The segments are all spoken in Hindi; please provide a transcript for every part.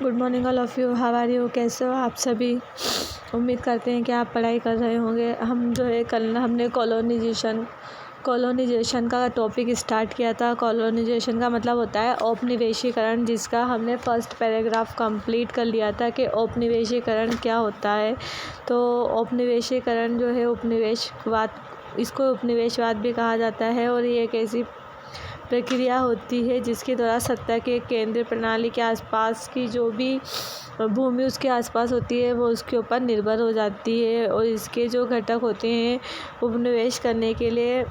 Good morning all of you, how are you? कैसे हो आप सभी? उम्मीद करते हैं कि आप पढ़ाई कर रहे होंगे। हम जो है कल हमने कॉलोनाइजेशन का टॉपिक स्टार्ट किया था। कॉलोनाइजेशन का मतलब होता है औपनिवेशीकरण, जिसका हमने फर्स्ट पैराग्राफ कंप्लीट कर लिया था कि औपनिवेशीकरण क्या होता है। तो औपनिवेशीकरण जो है उपनिवेशवाद, इसको उपनिवेशवाद भी कहा जाता है और ये एक ऐसी प्रक्रिया होती है जिसके द्वारा सत्ता के केंद्र प्रणाली के आसपास की जो भी भूमि उसके आसपास होती है वो उसके ऊपर निर्भर हो जाती है। और इसके जो घटक होते हैं उपनिवेश करने के लिए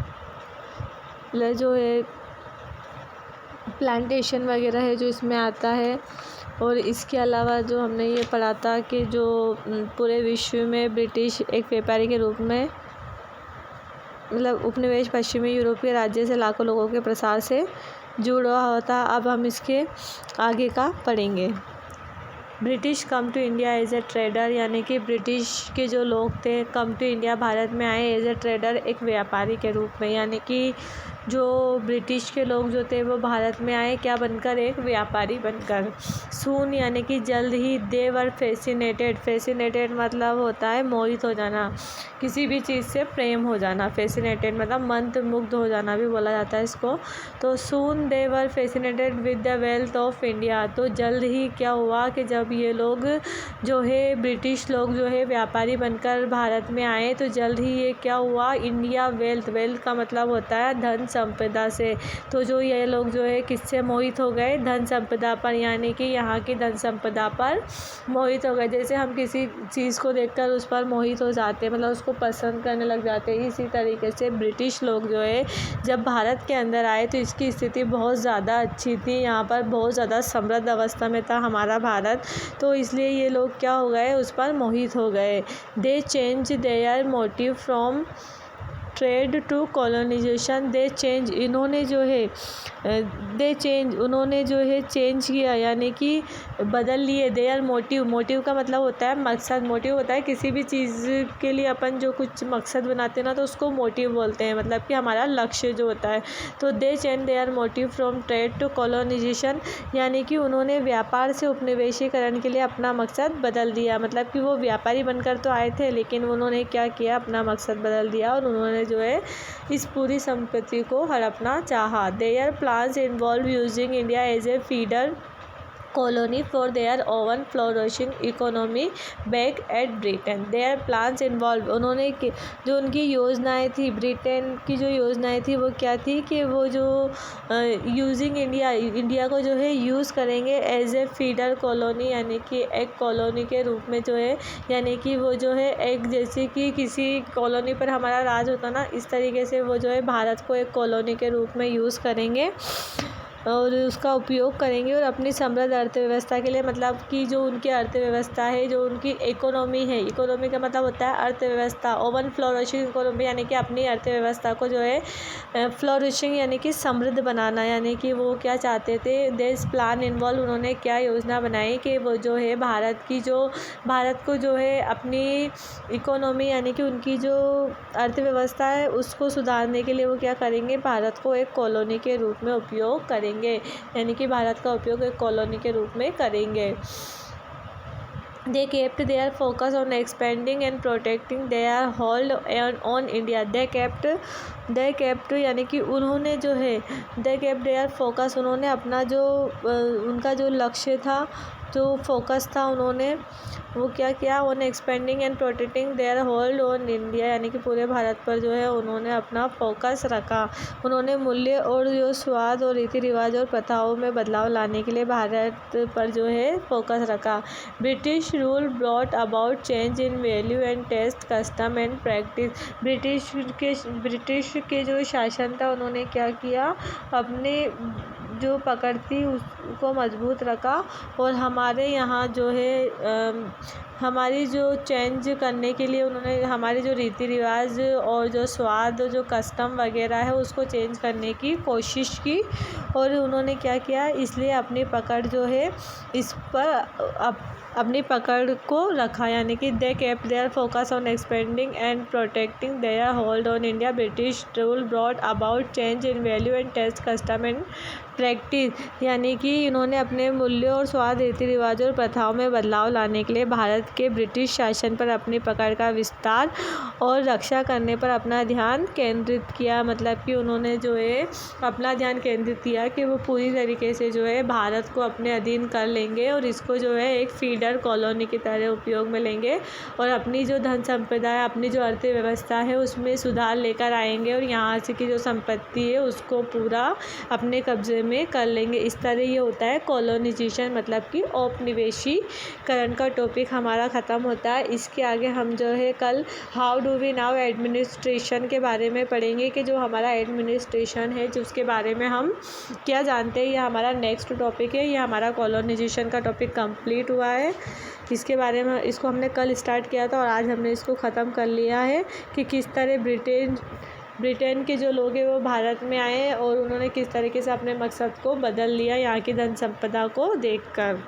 जो है प्लांटेशन वगैरह है जो इसमें आता है। और इसके अलावा जो हमने ये पढ़ा था कि जो पूरे विश्व में ब्रिटिश एक व्यापारी के रूप में मतलब उपनिवेश पश्चिमी यूरोपीय राज्य से लाखों लोगों के प्रसार से जुड़ा हुआ था। अब हम इसके आगे का पढ़ेंगे। British come to India as a trader, यानी कि ब्रिटिश के जो लोग थे कम टू इंडिया भारत में आए एज ए ट्रेडर, एक व्यापारी के रूप में। यानी कि जो ब्रिटिश के लोग जो थे वो भारत में आए क्या बनकर? एक व्यापारी बनकर। सून यानी कि जल्द ही। दे वर फैसिनेटेड मतलब होता है मोहित हो जाना, किसी भी चीज़ से प्रेम हो जाना। फैसिनेटेड मतलब मंत्रमुग्ध हो जाना भी बोला जाता है इसको। तो soon they were fascinated with the wealth of India. तो जल्द ही क्या हुआ कि जब ये लोग जो है ब्रिटिश लोग जो है व्यापारी बनकर भारत में आए तो जल्द ही ये क्या हुआ? इंडिया वेल्थ का मतलब होता है धन संपदा से। तो जो ये लोग जो है किससे मोहित हो गए? धन संपदा पर, यानी कि यहाँ की धन संपदा पर मोहित हो गए। जैसे हम किसी चीज़ को देखकर उस पर मोहित हो जाते हैं, मतलब उसको पसंद करने लग जाते हैं। इसी तरीके से ब्रिटिश लोग जो है जब भारत के अंदर आए तो इसकी स्थिति बहुत ज़्यादा अच्छी थी, यहाँ पर बहुत ज़्यादा समृद्ध अवस्था में था हमारा भारत। तो इसलिए ये लोग क्या हो गए? उस पर मोहित हो गए। They change their motive from trade to colonisation. They change उन्होंने जो है चेंज किया, यानी कि बदल लिए। देयर मोटिव का मतलब होता है मकसद। मोटिव होता है किसी भी चीज़ के लिए अपन जो कुछ मकसद बनाते हैं ना तो उसको मोटिव बोलते हैं, मतलब कि हमारा लक्ष्य जो होता है। तो they change their motive from trade to colonisation, यानी कि उन्होंने व्यापार से उपनिवेशीकरण के लिए अपना मकसद बदल दिया। मतलब कि वो व्यापारी बनकर तो आए थे लेकिन उन्होंने क्या किया? अपना मकसद बदल दिया और उन्होंने जो है इस पूरी संपत्ति को हड़पना चाहा। Their plans involve using India as a feeder colony for their own flourishing economy back at Britain. Their plans involve उन्होंने जो उनकी योजनाएं थी, ब्रिटेन की जो योजनाएं थी वो क्या थी कि वो जो यूजिंग इंडिया को जो है यूज़ करेंगे एज ए फीडर कॉलोनी, यानी कि एक कॉलोनी के रूप में जो है, यानी कि वो जो है एक जैसे कि किसी कॉलोनी पर हमारा राज होता ना, इस तरीके से वो जो है भारत को एक कॉलोनी के रूप में यूज़ करेंगे और उसका उपयोग करेंगे और अपनी समृद्ध अर्थव्यवस्था के लिए, मतलब कि जो उनकी अर्थव्यवस्था है, जो उनकी इकोनॉमी है, इकोनॉमी का मतलब होता है अर्थव्यवस्था। ओवन फ्लोरिशिंग इकोनॉमी यानी कि अपनी अर्थव्यवस्था को जो है फ्लोरिशिंग यानी कि समृद्ध बनाना, यानी कि वो क्या चाहते थे? दिस प्लान इन्वॉल्व उन्होंने क्या योजना बनाई कि वो जो है भारत को जो है अपनी इकोनॉमी यानी कि उनकी जो अर्थव्यवस्था है उसको सुधारने के लिए वो क्या करेंगे? भारत को एक कॉलोनी के रूप में उपयोग करेंगे, यानी कि भारत का उपयोग एक कॉलोनी के रूप में करेंगे। They kept their focus on expanding and protecting their hold on India. They kept यानी कि उन्होंने जो है they kept their focus, उन्होंने अपना जो उनका जो लक्ष्य था, जो फोकस था, उन्होंने वो क्या किया? On expanding and protecting their hold on India, यानी कि पूरे भारत पर जो है उन्होंने अपना फोकस रखा। उन्होंने मूल्य और जो स्वाद और रीति रिवाज और प्रथाओं में बदलाव लाने के लिए भारत पर जो है फोकस रखा। British rule brought about change in value and taste, custom and practice. British के जो शासन था उन्होंने क्या किया? अपने जो पकड़ थी उसको मजबूत रखा और हमारे यहाँ जो है हमारी जो चेंज करने के लिए उन्होंने हमारे जो रीति रिवाज और जो स्वाद जो कस्टम वगैरह है उसको चेंज करने की कोशिश की। और उन्होंने क्या किया? इसलिए अपनी पकड़ जो है इस पर अपनी पकड़ को रखा, यानी कि they kept their focus on expanding and protecting their hold on India. British rule brought about change in value and taste, custom and practice, यानी कि इन्होंने अपने मूल्यों और स्वाद, रीति रिवाजों और प्रथाओं में बदलाव लाने के लिए भारत के ब्रिटिश शासन पर अपनी पकड़ का विस्तार और रक्षा करने पर अपना ध्यान केंद्रित किया। मतलब कि उन्होंने जो है अपना ध्यान केंद्रित किया कि वो पूरी तरीके से जो है भारत को अपने अधीन कर लेंगे और इसको जो है एक फीडर कॉलोनी की तरह उपयोग में लेंगे और अपनी जो धन संपदा है, अपनी जो अर्थव्यवस्था है उसमें सुधार लेकर आएंगे और यहाँ से की जो संपत्ति है उसको पूरा अपने कब्जे में कर लेंगे। इस तरह ये होता है कॉलोनाइजेशन, मतलब कि औपनिवेशीकरण का टॉपिक हमारा ख़त्म होता है। इसके आगे हम जो है कल how do we now administration के बारे में पढ़ेंगे कि जो हमारा एडमिनिस्ट्रेशन है जो उसके बारे में हम क्या जानते हैं। ये हमारा नेक्स्ट टॉपिक है। ये हमारा कॉलोनाइजेशन का टॉपिक कंप्लीट हुआ है। इसके बारे में इसको हमने कल स्टार्ट किया था और आज हमने इसको ख़त्म कर लिया है कि किस तरह ब्रिटेन के जो लोग हैं वो भारत में आए और उन्होंने किस तरीके से अपने मकसद को बदल लिया यहाँ की धन संपदा को देखकर।